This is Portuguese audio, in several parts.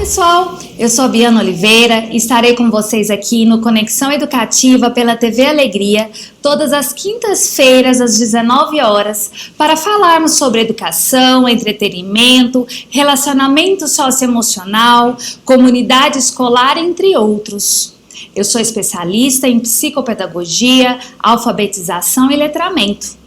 pessoal, eu sou a Biana Oliveira e estarei com vocês aqui no Conexão Educativa pela TV Alegria, todas as quintas-feiras às 19 horas, para falarmos sobre educação, entretenimento, relacionamento socioemocional, comunidade escolar, entre outros. Eu sou especialista em psicopedagogia, alfabetização e letramento.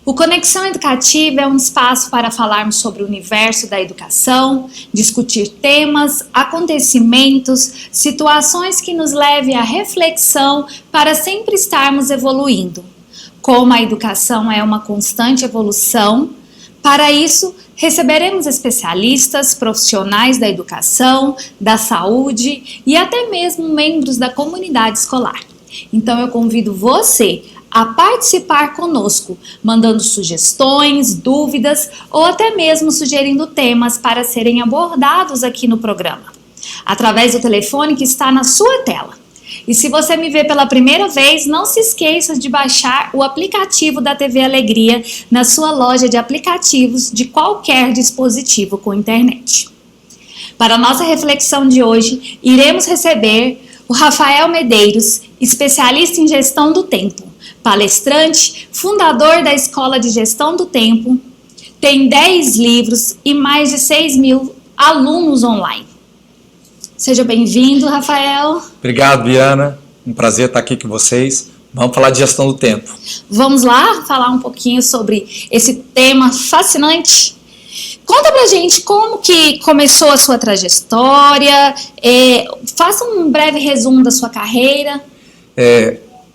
O Conexão Educativa é um espaço para falarmos sobre o universo da educação, discutir temas, acontecimentos, situações que nos levem à reflexão para sempre estarmos evoluindo. Como a educação é uma constante evolução, para isso receberemos especialistas, profissionais da educação, da saúde e até mesmo membros da comunidade escolar. Então eu convido você a participar conosco, mandando sugestões, dúvidas ou até mesmo sugerindo temas para serem abordados aqui no programa, através do telefone que está na sua tela. E se você me vê pela primeira vez, não se esqueça de baixar o aplicativo da TV Alegria na sua loja de aplicativos de qualquer dispositivo com internet. Para a nossa reflexão de hoje, iremos receber o Rafael Medeiros, especialista em gestão do tempo, palestrante, fundador da Escola de Gestão do Tempo, tem 10 livros e mais de 6 mil alunos online. Seja bem-vindo, Rafael. Obrigado, Biana. Um prazer estar aqui com vocês. Vamos falar de gestão do tempo. Vamos lá falar um pouquinho sobre esse tema fascinante? Conta pra gente como que começou a sua trajetória, faça um breve resumo da sua carreira.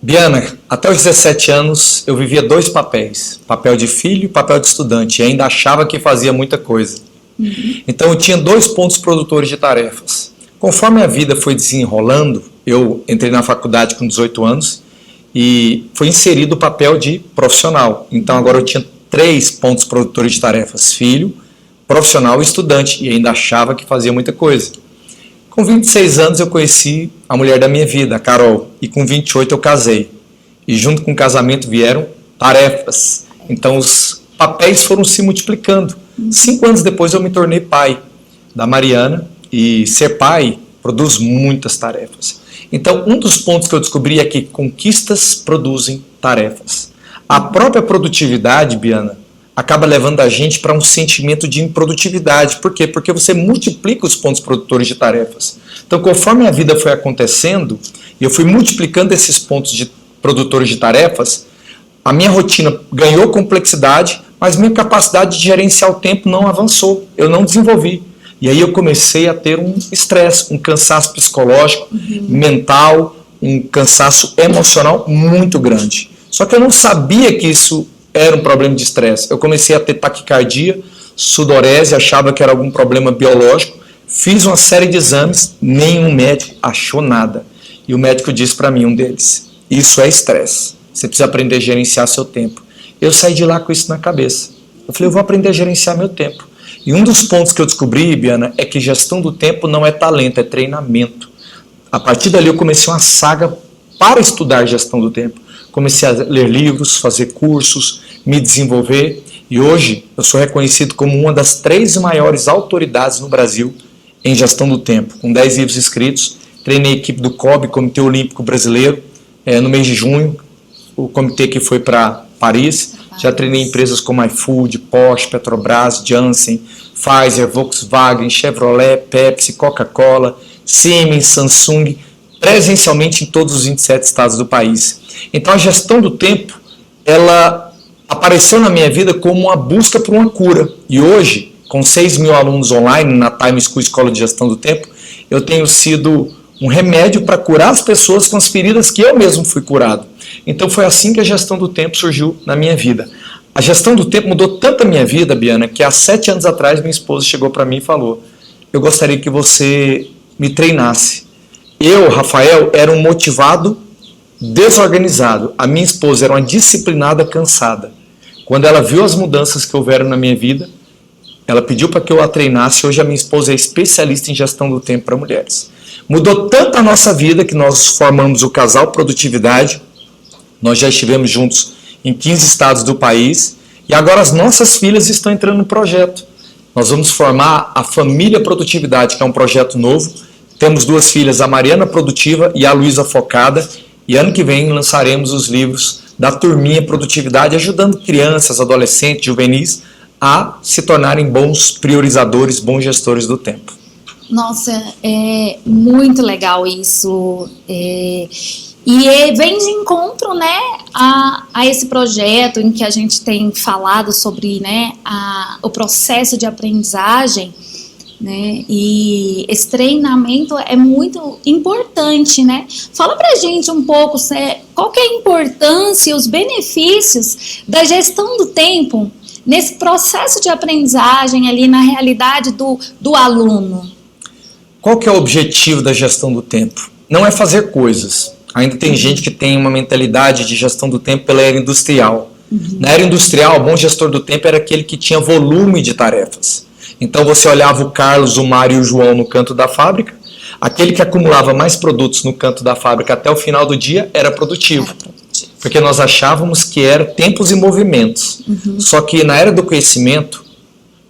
Biana, até os 17 anos eu vivia dois papéis, papel de filho e papel de estudante, e ainda achava que fazia muita coisa. Então eu tinha dois pontos produtores de tarefas. Conforme a vida foi desenrolando, eu entrei na faculdade com 18 anos e foi inserido o papel de profissional. Então agora eu tinha 3 pontos produtores de tarefas, filho, profissional e estudante, e ainda achava que fazia muita coisa. Com 26 anos eu conheci a mulher da minha vida, a Carol, e com 28 eu casei. E junto com o casamento vieram tarefas. Então os papéis foram se multiplicando. 5 anos depois eu me tornei pai da Mariana, e ser pai produz muitas tarefas. Então um dos pontos que eu descobri é que conquistas produzem tarefas. A própria produtividade, Biana, acaba levando a gente para um sentimento de improdutividade. Por quê? Porque você multiplica os pontos produtores de tarefas. Então, conforme a vida foi acontecendo, e eu fui multiplicando esses pontos de produtores de tarefas, a minha rotina ganhou complexidade, mas minha capacidade de gerenciar o tempo não avançou, eu não desenvolvi. E aí eu comecei a ter um estresse, um cansaço psicológico, mental, um cansaço emocional muito grande. Só que eu não sabia que isso era um problema de estresse. Eu comecei a ter taquicardia, sudorese, achava que era algum problema biológico. Fiz uma série de exames, nenhum médico achou nada. E o médico disse para mim, um deles, isso é estresse. Você precisa aprender a gerenciar seu tempo. Eu saí de lá com isso na cabeça. Eu falei, eu vou aprender a gerenciar meu tempo. E um dos pontos que eu descobri, Biana, é que gestão do tempo não é talento, é treinamento. A partir dali eu comecei uma saga para estudar gestão do tempo. Comecei a ler livros, fazer cursos, me desenvolver, e hoje eu sou reconhecido como uma das 3 maiores autoridades no Brasil em gestão do tempo, com 10 livros escritos. Treinei a equipe do COB, Comitê Olímpico Brasileiro, no mês de junho, o comitê que foi para Paris. Já treinei empresas como iFood, Porsche, Petrobras, Janssen, Pfizer, Volkswagen, Chevrolet, Pepsi, Coca-Cola, Siemens, Samsung, presencialmente em todos os 27 estados do país. Então a gestão do tempo, ela apareceu na minha vida como uma busca por uma cura. E hoje, com 6 mil alunos online na Time School Escola de Gestão do Tempo, eu tenho sido um remédio para curar as pessoas com as feridas que eu mesmo fui curado. Então foi assim que a gestão do tempo surgiu na minha vida. A gestão do tempo mudou tanto a minha vida, Biana, que há 7 anos atrás minha esposa chegou para mim e falou, eu gostaria que você me treinasse. Eu, Rafael, era um motivado desorganizado. A minha esposa era uma disciplinada cansada. Quando ela viu as mudanças que houveram na minha vida, ela pediu para que eu a treinasse. Hoje a minha esposa é especialista em gestão do tempo para mulheres. Mudou tanto a nossa vida que nós formamos o Casal Produtividade. Nós já estivemos juntos em 15 estados do país. E agora as nossas filhas estão entrando no projeto. Nós vamos formar a Família Produtividade, que é um projeto novo. Temos 2 filhas, a Mariana Produtiva e a Luísa Focada. E ano que vem lançaremos os livros da Turminha Produtividade, ajudando crianças, adolescentes, juvenis a se tornarem bons priorizadores, bons gestores do tempo. Nossa, é muito legal isso. E vem de encontro, né, a esse projeto em que a gente tem falado sobre, né, o processo de aprendizagem, né, e esse treinamento é muito importante, né? Fala pra gente um pouco qual que é a importância e os benefícios da gestão do tempo nesse processo de aprendizagem ali na realidade do aluno. Qual que é o objetivo da gestão do tempo? Não é fazer coisas. Ainda tem gente que tem uma mentalidade de gestão do tempo pela era industrial. Na era industrial, o bom gestor do tempo era aquele que tinha volume de tarefas. Então você olhava o Carlos, o Mário e o João no canto da fábrica, aquele que acumulava mais produtos no canto da fábrica até o final do dia era produtivo. Porque nós achávamos que era tempos e movimentos. Só que na era do conhecimento,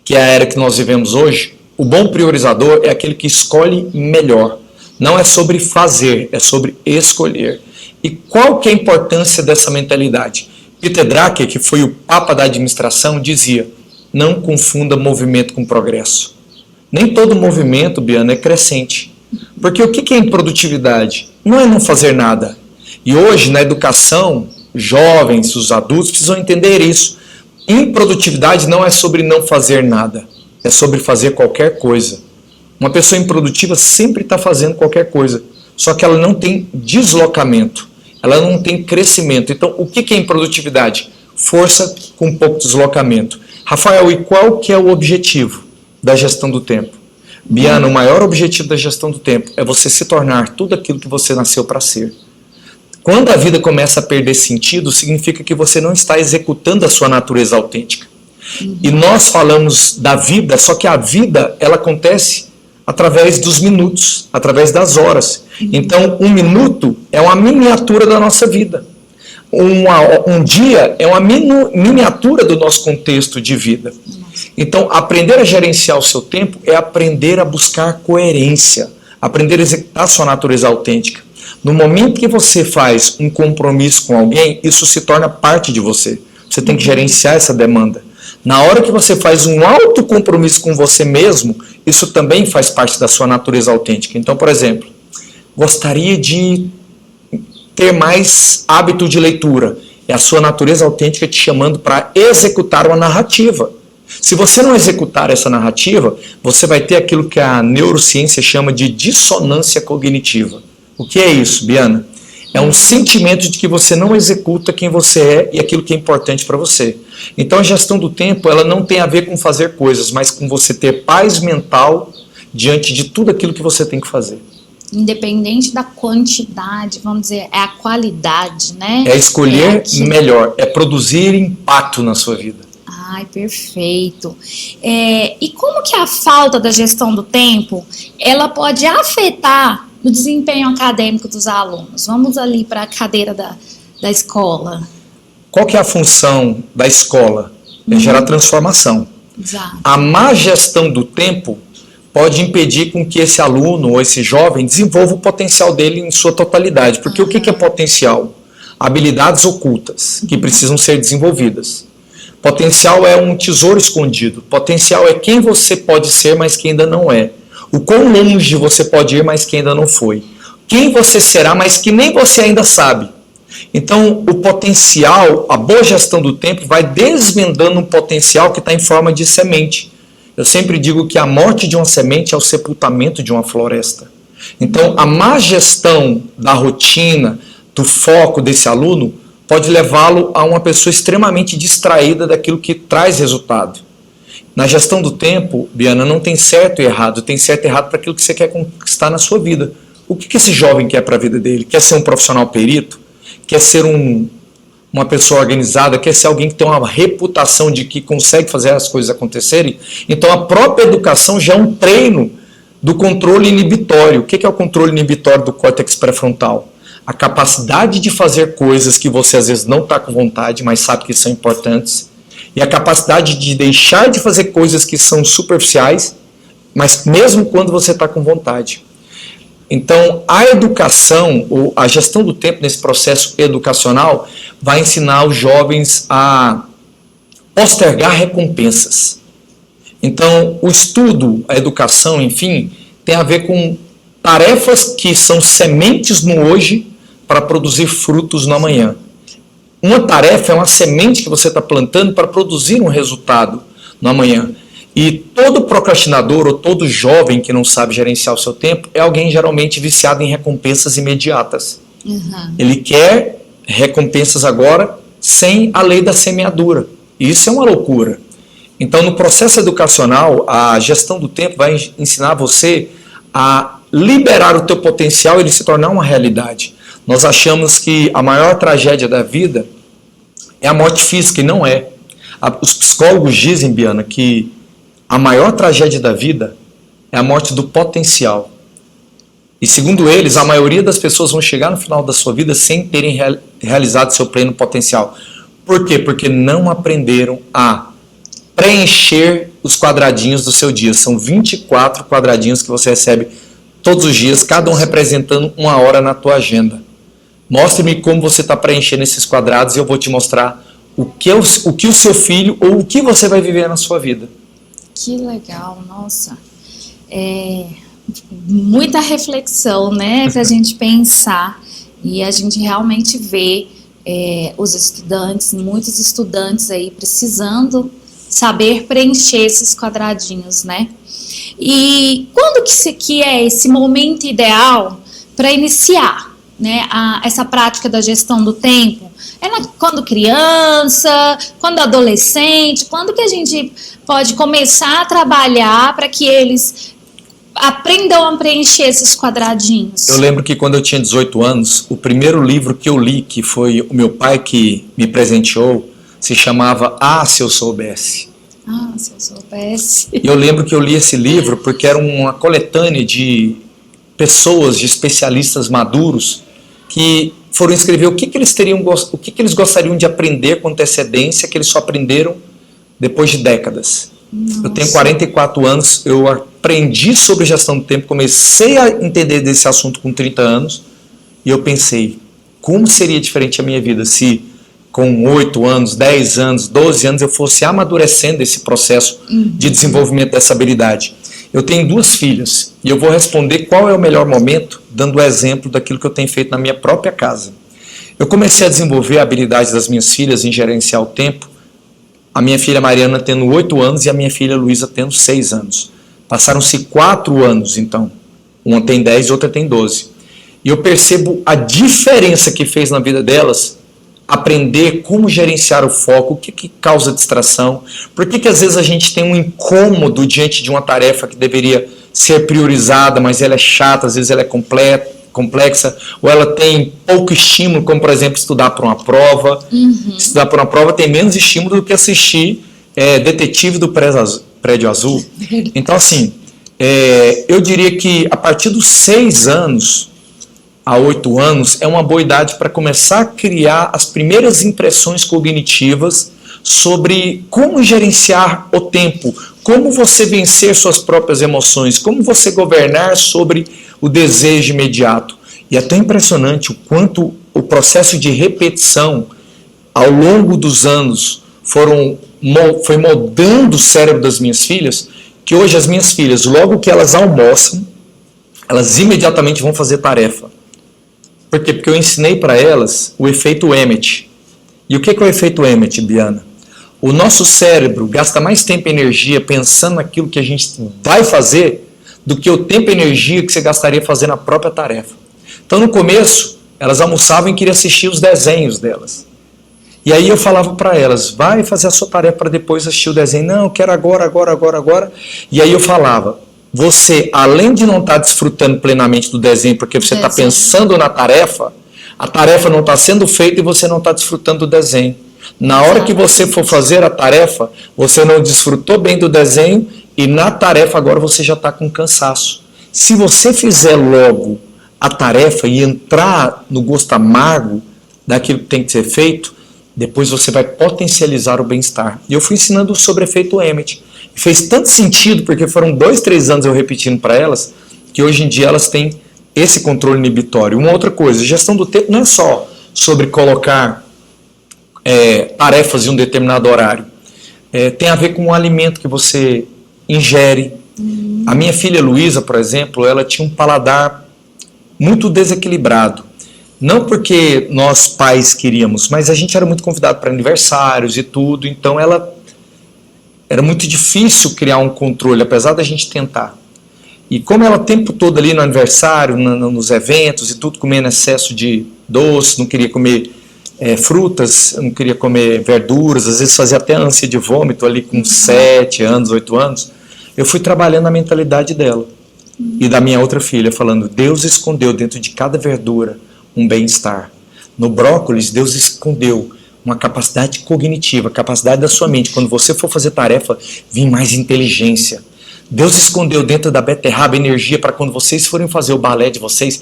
que é a era que nós vivemos hoje, o bom priorizador é aquele que escolhe melhor. Não é sobre fazer, é sobre escolher. E qual que é a importância dessa mentalidade? Peter Drucker, que foi o papa da administração, dizia: não confunda movimento com progresso. Nem todo movimento, Biana, é crescente. Porque o que é improdutividade? Não é não fazer nada. E hoje, na educação, jovens, os adultos precisam entender isso. Improdutividade não é sobre não fazer nada. É sobre fazer qualquer coisa. Uma pessoa improdutiva sempre está fazendo qualquer coisa. Só que ela não tem deslocamento. Ela não tem crescimento. Então, o que é improdutividade? Força com pouco deslocamento. Rafael, e qual que é o objetivo da gestão do tempo? Biana, o maior objetivo da gestão do tempo é você se tornar tudo aquilo que você nasceu para ser. Quando a vida começa a perder sentido, significa que você não está executando a sua natureza autêntica. E nós falamos da vida, só que a vida, ela acontece através dos minutos, através das horas. Então, 1 minuto é uma miniatura da nossa vida. Um dia é uma miniatura do nosso contexto de vida. Então, aprender a gerenciar o seu tempo é aprender a buscar coerência, aprender a executar a sua natureza autêntica. No momento que você faz um compromisso com alguém, isso se torna parte de você. Você tem que gerenciar essa demanda. Na hora que você faz um alto compromisso com você mesmo, isso também faz parte da sua natureza autêntica. Então, por exemplo, gostaria de ter mais hábito de leitura. É a sua natureza autêntica te chamando para executar uma narrativa. Se você não executar essa narrativa, você vai ter aquilo que a neurociência chama de dissonância cognitiva. O que é isso, Biana? É um sentimento de que você não executa quem você é e aquilo que é importante para você. Então a gestão do tempo, ela não tem a ver com fazer coisas, mas com você ter paz mental diante de tudo aquilo que você tem que fazer. Independente da quantidade, vamos dizer, é a qualidade, né? É escolher melhor, é produzir impacto na sua vida. Ai, perfeito. E como que a falta da gestão do tempo, ela pode afetar o desempenho acadêmico dos alunos? Vamos ali para a cadeira da escola. Qual que é a função da escola? É gerar transformação. Exato. A má gestão do tempo pode impedir com que esse aluno ou esse jovem desenvolva o potencial dele em sua totalidade. Porque o que é potencial? Habilidades ocultas que precisam ser desenvolvidas. Potencial é um tesouro escondido. Potencial é quem você pode ser, mas que ainda não é. O quão longe você pode ir, mas que ainda não foi. Quem você será, mas que nem você ainda sabe. Então, o potencial, a boa gestão do tempo, vai desvendando um potencial que está em forma de semente. Eu sempre digo que a morte de uma semente é o sepultamento de uma floresta. Então, a má gestão da rotina, do foco desse aluno, pode levá-lo a uma pessoa extremamente distraída daquilo que traz resultado. Na gestão do tempo, Biana, não tem certo e errado, tem certo e errado para aquilo que você quer conquistar na sua vida. O que esse jovem quer para a vida dele? Quer ser um profissional perito? Quer ser uma pessoa organizada? Quer ser alguém que tem uma reputação de que consegue fazer as coisas acontecerem? Então a própria educação já é um treino do controle inibitório. O que é o controle inibitório do córtex pré-frontal? A capacidade de fazer coisas que você às vezes não está com vontade, mas sabe que são importantes. e a capacidade de deixar de fazer coisas que são superficiais, mas mesmo quando você está com vontade. Então, a educação, ou a gestão do tempo nesse processo educacional, vai ensinar os jovens a postergar recompensas. Então, o estudo, a educação, enfim, tem a ver com tarefas que são sementes no hoje para produzir frutos no amanhã. Uma tarefa é uma semente que você está plantando para produzir um resultado no amanhã. E todo procrastinador ou todo jovem que não sabe gerenciar o seu tempo é alguém geralmente viciado em recompensas imediatas. Ele quer recompensas agora sem a lei da semeadura. E isso é uma loucura. Então, no processo educacional, a gestão do tempo vai ensinar você a liberar o teu potencial e ele se tornar uma realidade. Nós achamos que a maior tragédia da vida é a morte física, e não é. Os psicólogos dizem, Biana, que a maior tragédia da vida é a morte do potencial. E segundo eles, a maioria das pessoas vão chegar no final da sua vida sem terem realizado seu pleno potencial. Por quê? Porque não aprenderam a preencher os quadradinhos do seu dia. São 24 quadradinhos que você recebe todos os dias, cada um representando uma hora na tua agenda. Mostre-me como você está preenchendo esses quadrados e eu vou te mostrar o que o seu filho ou o que você vai viver na sua vida. Que legal, nossa. Muita reflexão, né, para a gente pensar. E a gente realmente vê os estudantes, muitos estudantes aí precisando saber preencher esses quadradinhos, né? E quando que é esse momento ideal para iniciar, né, essa prática da gestão do tempo? Quando criança, quando adolescente, quando que a gente pode começar a trabalhar para que eles aprendam a preencher esses quadradinhos? Eu lembro que quando eu tinha 18 anos, o primeiro livro que eu li, que foi o meu pai que me presenteou, se chamava Ah, Se Eu Soubesse. Ah, se eu soubesse. E eu lembro que eu li esse livro porque era uma coletânea de pessoas, de especialistas maduros, que foram escrever o que eles gostariam de aprender com antecedência, que eles só aprenderam depois de décadas. Nossa. Eu tenho 44 anos, eu aprendi sobre gestão do tempo, comecei a entender desse assunto com 30 anos, e eu pensei, como seria diferente a minha vida se com 8 anos, 10 anos, 12 anos eu fosse amadurecendo esse processo de desenvolvimento dessa habilidade. Eu tenho 2 filhas e eu vou responder qual é o melhor momento, dando o exemplo daquilo que eu tenho feito na minha própria casa. Eu comecei a desenvolver a habilidade das minhas filhas em gerenciar o tempo, a minha filha Mariana tendo 8 anos e a minha filha Luísa tendo 6 anos. Passaram-se 4 anos, então. Uma tem 10 e outra tem 12. E eu percebo a diferença que fez na vida delas aprender como gerenciar o foco, o que causa distração, por que às vezes a gente tem um incômodo diante de uma tarefa que deveria ser priorizada, mas ela é chata, às vezes ela é complexa, ou ela tem pouco estímulo, como por exemplo estudar para uma prova. Estudar para uma prova tem menos estímulo do que assistir Detetive do Prédio Azul. Então assim, eu diria que a partir dos 6 anos a 8 anos é uma boa idade para começar a criar as primeiras impressões cognitivas sobre como gerenciar o tempo, como você vencer suas próprias emoções, como você governar sobre o desejo imediato. E é tão impressionante o quanto o processo de repetição ao longo dos anos foi moldando o cérebro das minhas filhas, que hoje as minhas filhas, logo que elas almoçam, elas imediatamente vão fazer tarefa. Por quê? Porque eu ensinei para elas o efeito Emmett. E o que é o efeito Emmett, Biana? O nosso cérebro gasta mais tempo e energia pensando naquilo que a gente vai fazer do que o tempo e energia que você gastaria fazendo a própria tarefa. Então, no começo, elas almoçavam e queriam assistir os desenhos delas. E aí eu falava para elas, vai fazer a sua tarefa para depois assistir o desenho. Não, eu quero agora. E aí eu falava, você, além de não estar desfrutando plenamente do desenho, porque você está pensando na tarefa, a tarefa não está sendo feita e você não está desfrutando do desenho. Na hora que você for fazer a tarefa, você não desfrutou bem do desenho e na tarefa agora você já está com cansaço. Se você fizer logo a tarefa e entrar no gosto amargo daquilo que tem que ser feito, depois você vai potencializar o bem-estar. E eu fui ensinando sobre o efeito Emmett. Fez tanto sentido, porque foram 2, 3 anos eu repetindo para elas, que hoje em dia elas têm esse controle inibitório. Uma outra coisa, gestão do tempo não é só sobre colocar tarefas em um determinado horário. Tem a ver com o alimento que você ingere. A minha filha Luísa, por exemplo, ela tinha um paladar muito desequilibrado. Não porque nós pais queríamos, mas a gente era muito convidado para aniversários e tudo, então era muito difícil criar um controle, apesar da gente tentar. E como ela o tempo todo ali no aniversário, nos eventos e tudo, comendo excesso de doce, não queria comer frutas, não queria comer verduras, às vezes fazia até ânsia de vômito ali com 7 anos, 8 anos, eu fui trabalhando a mentalidade dela. E da minha outra filha, falando, Deus escondeu dentro de cada verdura um bem-estar. No brócolis, Deus escondeu uma capacidade cognitiva, capacidade da sua mente. Quando você for fazer tarefa, vir mais inteligência. Deus escondeu dentro da beterraba energia para quando vocês forem fazer o balé de vocês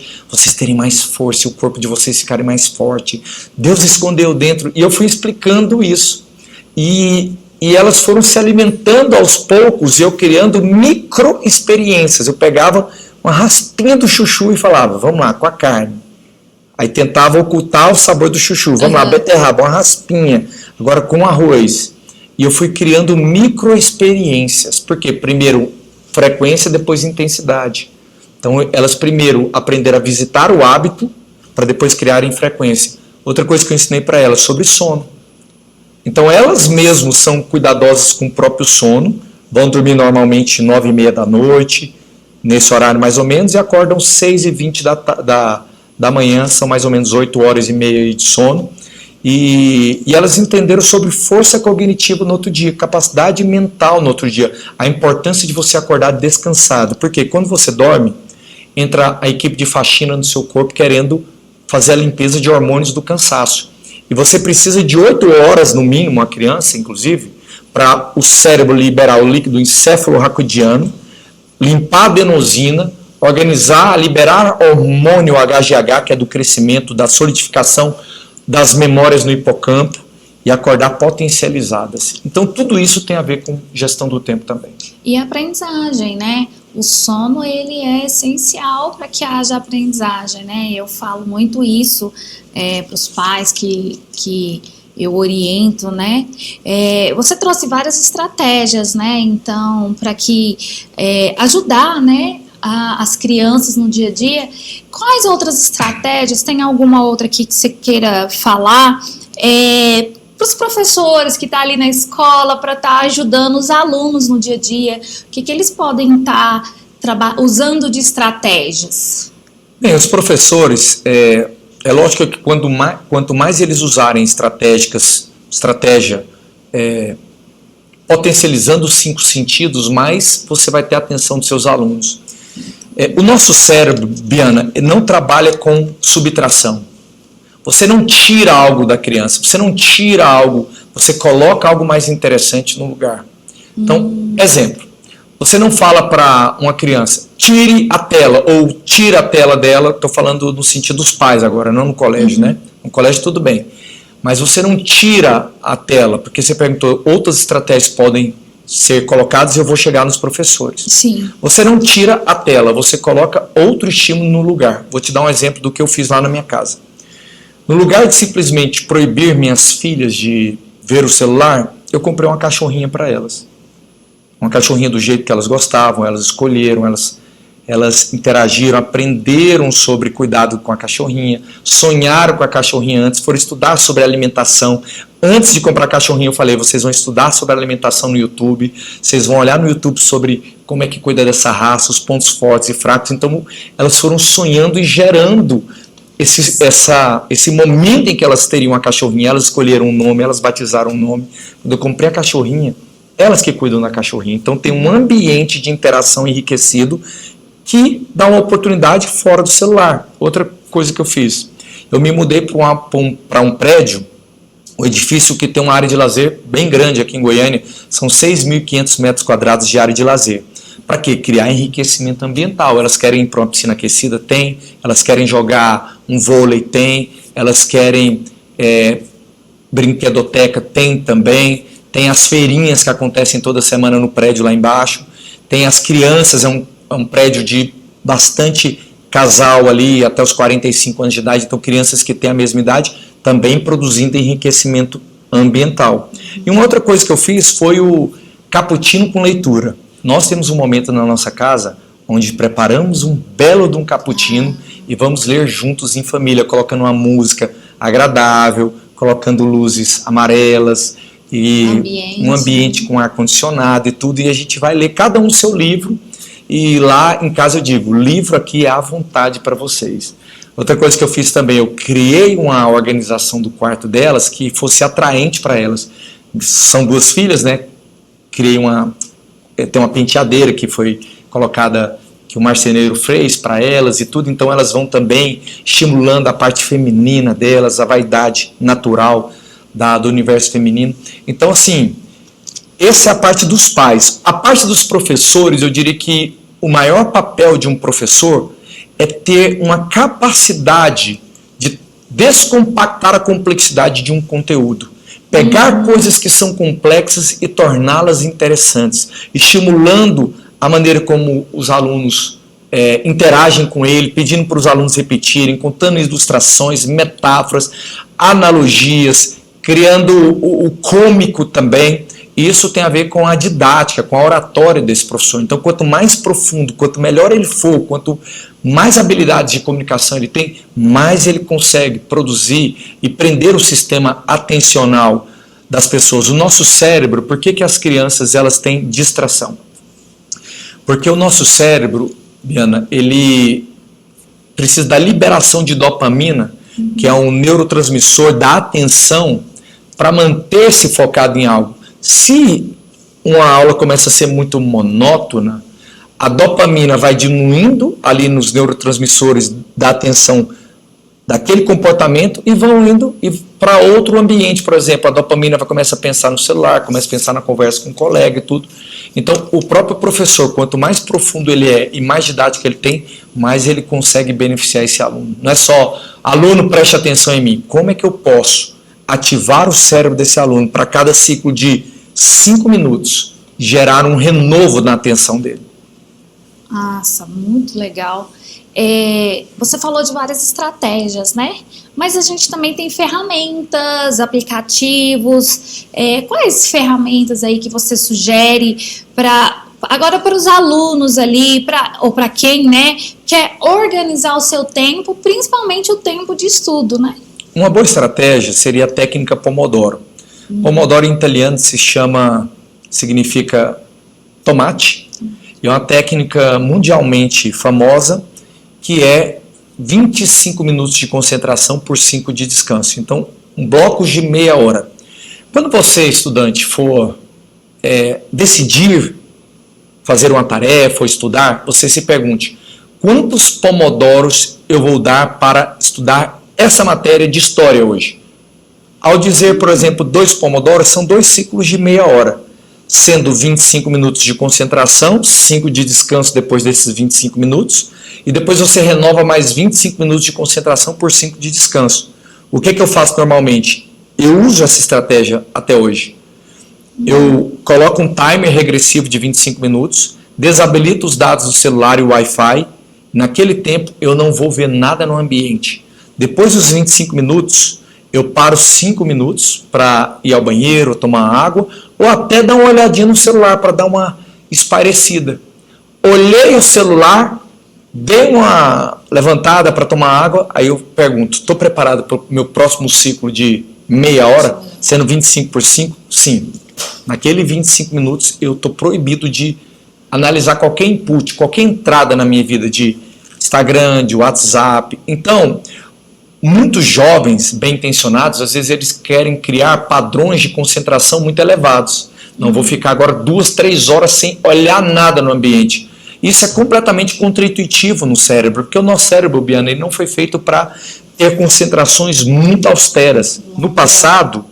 terem mais força e o corpo de vocês ficarem mais forte. Deus escondeu dentro, e eu fui explicando isso. E elas foram se alimentando aos poucos, e eu criando micro-experiências. Eu pegava uma raspinha do chuchu e falava, vamos lá, com a carne. Aí tentava ocultar o sabor do chuchu. Vamos lá, beterraba, uma raspinha. Agora com arroz. E eu fui criando micro-experiências. Por quê? Primeiro, frequência, depois intensidade. Então, elas primeiro aprenderam a visitar o hábito, para depois criarem frequência. Outra coisa que eu ensinei para elas, sobre sono. Então, elas mesmas são cuidadosas com o próprio sono, vão dormir normalmente 9h30 da noite, nesse horário mais ou menos, e acordam 6h20 da manhã, são mais ou menos 8h30 de sono, e elas entenderam sobre força cognitiva no outro dia, capacidade mental no outro dia, a importância de você acordar descansado, porque quando você dorme, entra a equipe de faxina no seu corpo querendo fazer a limpeza de hormônios do cansaço, e você precisa de 8 horas no mínimo, a criança inclusive, para o cérebro liberar o líquido encefalorraquidiano, limpar a adenosina, organizar, liberar hormônio HGH, que é do crescimento, da solidificação das memórias no hipocampo, e acordar potencializadas. Então tudo isso tem a ver com gestão do tempo também. E aprendizagem, né? O sono, ele é essencial para que haja aprendizagem, né? Eu falo muito isso para os pais que eu oriento, né? Você trouxe várias estratégias, né? Então, para que ajudar, né? As crianças no dia a dia. Quais outras estratégias? Tem alguma outra aqui que você queira falar? Para os professores que estão ali na escola, para estar ajudando os alunos no dia a dia, o que eles podem estar usando de estratégias? Bem, os professores, é lógico que quanto mais eles usarem estratégia potencializando os 5 sentidos, mais você vai ter a atenção dos seus alunos. O nosso cérebro, Biana, não trabalha com subtração. Você não tira algo da criança, você não tira algo, você coloca algo mais interessante no lugar. Então, exemplo, você não fala para uma criança, tire a tela, ou tira a tela dela, estou falando no sentido dos pais agora, não no colégio, né? No colégio tudo bem. Mas você não tira a tela, porque você perguntou, outras estratégias podem ser colocadas e eu vou chegar nos professores. Sim. Você não tira a tela, você coloca outro estímulo no lugar. Vou te dar um exemplo do que eu fiz lá na minha casa. No lugar de simplesmente proibir minhas filhas de ver o celular, eu comprei uma cachorrinha para elas. Uma cachorrinha do jeito que elas gostavam, elas escolheram, elas interagiram, aprenderam sobre cuidado com a cachorrinha, sonharam com a cachorrinha antes, foram estudar sobre alimentação. Antes de comprar a cachorrinha, eu falei, vocês vão estudar sobre alimentação no YouTube, vocês vão olhar no YouTube sobre como é que cuida dessa raça, os pontos fortes e fracos. Então, elas foram sonhando e gerando esse momento em que elas teriam a cachorrinha, elas escolheram um nome, elas batizaram um nome. Quando eu comprei a cachorrinha, elas que cuidam da cachorrinha. Então, tem um ambiente de interação enriquecido que dá uma oportunidade fora do celular. Outra coisa que eu fiz, eu me mudei para um prédio, um edifício que tem uma área de lazer bem grande aqui em Goiânia, são 6.500 metros quadrados de área de lazer. Para quê? Criar enriquecimento ambiental. Elas querem ir para uma piscina aquecida? Tem. Elas querem jogar um vôlei? Tem. Elas querem brinquedoteca tem também, tem as feirinhas que acontecem toda semana no prédio lá embaixo, tem as crianças, é um prédio de bastante casal ali, até os 45 anos de idade, então crianças que têm a mesma idade, também produzindo enriquecimento ambiental. E uma outra coisa que eu fiz foi o cappuccino com leitura. Nós temos um momento na nossa casa onde preparamos um belo de um cappuccino e vamos ler juntos em família, colocando uma música agradável, colocando luzes amarelas e um ambiente com ar-condicionado e tudo, e a gente vai ler cada um o seu livro, e lá em casa eu digo, o livro aqui é à vontade para vocês. Outra coisa que eu fiz também, eu criei uma organização do quarto delas que fosse atraente para elas. São duas filhas, né? Tem uma penteadeira que foi colocada, que o marceneiro fez para elas e tudo, então elas vão também estimulando a parte feminina delas, a vaidade natural do universo feminino. Então, assim, essa é a parte dos pais. A parte dos professores, eu diria que o maior papel de um professor é ter uma capacidade de descompactar a complexidade de um conteúdo. Pegar coisas que são complexas e torná-las interessantes, estimulando a maneira como os alunos interagem com ele, pedindo para os alunos repetirem, contando ilustrações, metáforas, analogias, criando o cômico também. Isso tem a ver com a didática, com a oratória desse professor. Então, quanto mais profundo, quanto melhor ele for, quanto mais habilidades de comunicação ele tem, mais ele consegue produzir e prender o sistema atencional das pessoas. O nosso cérebro, por que as crianças elas têm distração? Porque o nosso cérebro, Biana, ele precisa da liberação de dopamina, que é um neurotransmissor da atenção, para manter-se focado em algo. Se uma aula começa a ser muito monótona, a dopamina vai diminuindo ali nos neurotransmissores da atenção daquele comportamento e vão indo para outro ambiente. Por exemplo, a dopamina vai começar a pensar no celular, começa a pensar na conversa com o colega e tudo. Então, o próprio professor, quanto mais profundo ele é e mais didático ele tem, mais ele consegue beneficiar esse aluno. Não é só, aluno, preste atenção em mim. Como é que eu posso ativar o cérebro desse aluno para cada ciclo de 5 minutos gerar um renovo na atenção dele? Nossa, muito legal. Você falou de várias estratégias, né? Mas a gente também tem ferramentas, aplicativos. Quais ferramentas aí que você sugere agora para os alunos ali, ou para quem, né, quer organizar o seu tempo, principalmente o tempo de estudo, né? Uma boa estratégia seria a técnica Pomodoro. Pomodoro em italiano significa tomate, e é uma técnica mundialmente famosa, que é 25 minutos de concentração por 5 de descanso. Então, blocos de meia hora. Quando você, estudante, for decidir fazer uma tarefa ou estudar, você se pergunte, quantos pomodoros eu vou dar para estudar essa matéria de história hoje? Ao dizer, por exemplo, 2 pomodoros, são 2 ciclos de meia hora, sendo 25 minutos de concentração, 5 de descanso depois desses 25 minutos, e depois você renova mais 25 minutos de concentração por 5 de descanso. O que eu faço normalmente? Eu uso essa estratégia até hoje. Eu coloco um timer regressivo de 25 minutos, desabilito os dados do celular e o Wi-Fi. Naquele tempo, eu não vou ver nada no ambiente. Depois dos 25 minutos, eu paro 5 minutos para ir ao banheiro, tomar água, ou até dar uma olhadinha no celular para dar uma espairecida. Olhei o celular, dei uma levantada para tomar água, aí eu pergunto, estou preparado para o meu próximo ciclo de meia hora, sendo 25 por 5? Sim. Naquele 25 minutos, eu estou proibido de analisar qualquer input, qualquer entrada na minha vida de Instagram, de WhatsApp. Então, muitos jovens bem intencionados, às vezes eles querem criar padrões de concentração muito elevados. Não vou ficar agora 2, 3 horas sem olhar nada no ambiente. Isso é completamente contra-intuitivo no cérebro, porque o nosso cérebro, Biana, ele não foi feito para ter concentrações muito austeras. No passado,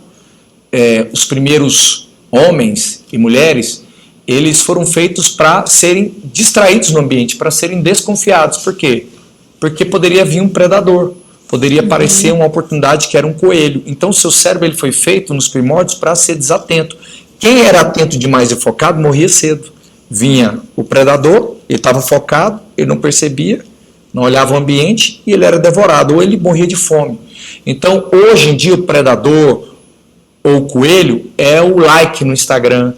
os primeiros homens e mulheres, eles foram feitos para serem distraídos no ambiente, para serem desconfiados. Por quê? Porque poderia vir um predador. poderia parecer uma oportunidade que era um coelho. Então, o seu cérebro ele foi feito nos primórdios para ser desatento. Quem era atento demais e focado morria cedo. Vinha o predador, ele estava focado, ele não percebia, não olhava o ambiente e ele era devorado, ou ele morria de fome. Então, hoje em dia, o predador ou o coelho é o like no Instagram,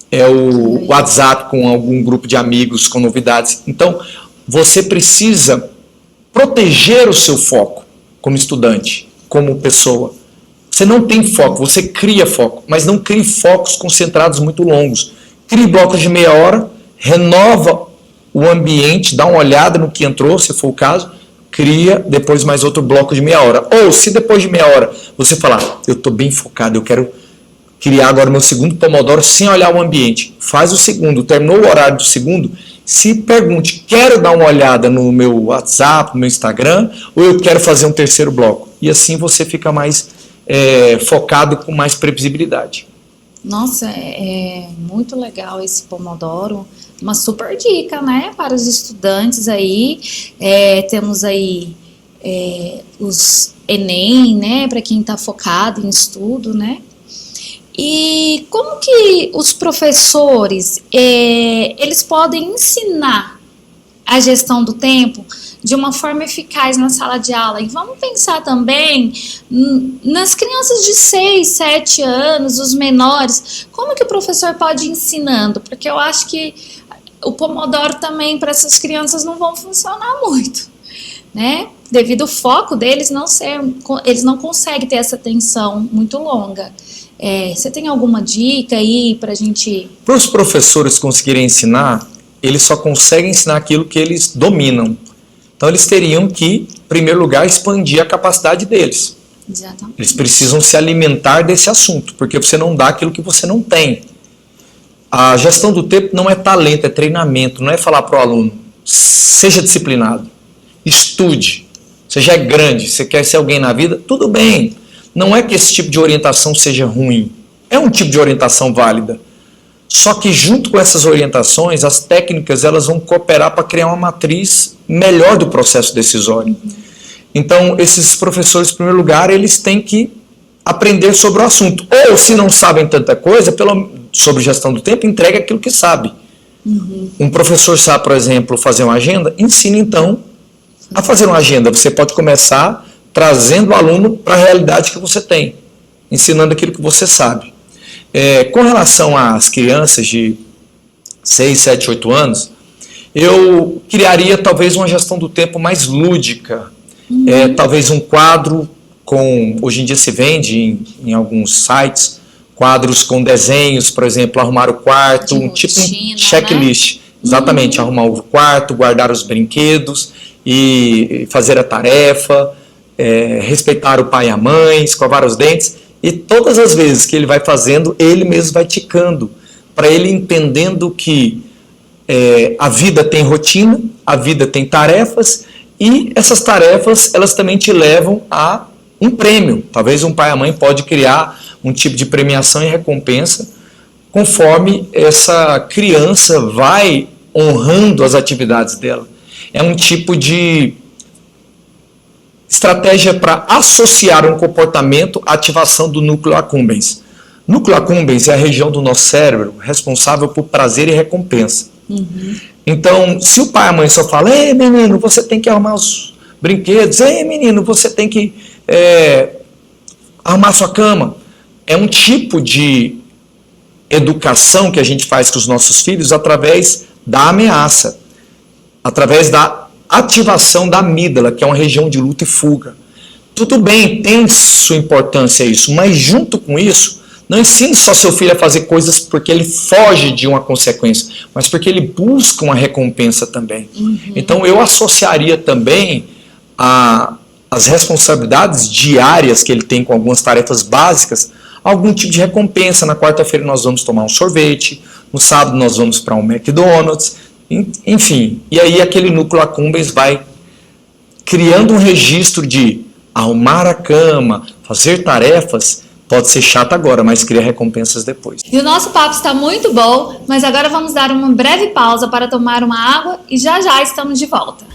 é o WhatsApp com algum grupo de amigos, com novidades. Então, você precisa proteger o seu foco como estudante, como pessoa. Você não tem foco, você cria foco, mas não crie focos concentrados muito longos. Crie blocos de meia hora, renova o ambiente, dá uma olhada no que entrou, se for o caso, cria depois mais outro bloco de meia hora. Ou se depois de meia hora você falar, eu estou bem focado, eu quero criar agora meu segundo Pomodoro sem olhar o ambiente. Faz o segundo, terminou o horário do segundo, se pergunte, quero dar uma olhada no meu WhatsApp, no meu Instagram, ou eu quero fazer um terceiro bloco? E assim você fica mais focado, com mais previsibilidade. Nossa, é muito legal esse Pomodoro, uma super dica, né, para os estudantes aí. Temos aí os Enem, né, para quem está focado em estudo, né. E como que os professores, eles podem ensinar a gestão do tempo de uma forma eficaz na sala de aula? E vamos pensar também nas crianças de 6, 7 anos, os menores, como que o professor pode ir ensinando? Porque eu acho que o Pomodoro também para essas crianças não vão funcionar muito, né? Devido ao foco deles eles não conseguem ter essa atenção muito longa. Você tem alguma dica aí para a gente... Para os professores conseguirem ensinar, eles só conseguem ensinar aquilo que eles dominam. Então eles teriam que, em primeiro lugar, expandir a capacidade deles. Exatamente. Eles precisam se alimentar desse assunto, porque você não dá aquilo que você não tem. A gestão do tempo não é talento, é treinamento, não é falar para o aluno, seja disciplinado, estude, você já é grande, você quer ser alguém na vida, tudo bem. Não é que esse tipo de orientação seja ruim, é um tipo de orientação válida. Só que junto com essas orientações, as técnicas elas vão cooperar para criar uma matriz melhor do processo decisório. Então, esses professores, em primeiro lugar, eles têm que aprender sobre o assunto. Ou, se não sabem tanta coisa, sobre gestão do tempo, entregue aquilo que sabe. Um professor sabe, por exemplo, fazer uma agenda, ensine então a fazer uma agenda. Você pode começar trazendo o aluno para a realidade que você tem, ensinando aquilo que você sabe. Com relação às crianças de 6, 7, 8 anos, eu criaria talvez uma gestão do tempo mais lúdica, talvez um quadro hoje em dia se vende em alguns sites, quadros com desenhos, por exemplo, arrumar o quarto, tipo um checklist, né? Exatamente, arrumar o quarto, guardar os brinquedos e fazer a tarefa, respeitar o pai e a mãe, escovar os dentes, e todas as vezes que ele vai fazendo, ele mesmo vai ticando, para ele entendendo que a vida tem rotina, a vida tem tarefas, e essas tarefas elas também te levam a um prêmio. Talvez um pai e a mãe pode criar um tipo de premiação e recompensa conforme essa criança vai honrando as atividades dela. É um tipo de estratégia para associar um comportamento à ativação do núcleo accumbens. Núcleo accumbens é a região do nosso cérebro responsável por prazer e recompensa. Então, se o pai e a mãe só falam, ei menino, você tem que arrumar os brinquedos, ei menino, você tem que arrumar sua cama, é um tipo de educação que a gente faz com os nossos filhos através da ameaça, através da ativação da amígdala, que é uma região de luta e fuga. Tudo bem, tem sua importância isso, mas junto com isso, não ensine só seu filho a fazer coisas porque ele foge de uma consequência, mas porque ele busca uma recompensa também. Então eu associaria também as responsabilidades diárias que ele tem com algumas tarefas básicas, algum tipo de recompensa. Na quarta-feira nós vamos tomar um sorvete, no sábado nós vamos para um McDonald's, enfim. E aí aquele núcleo accumbens vai criando um registro de arrumar a cama, fazer tarefas. Pode ser chato agora, mas cria recompensas depois. E o nosso papo está muito bom, mas agora vamos dar uma breve pausa para tomar uma água e já já estamos de volta.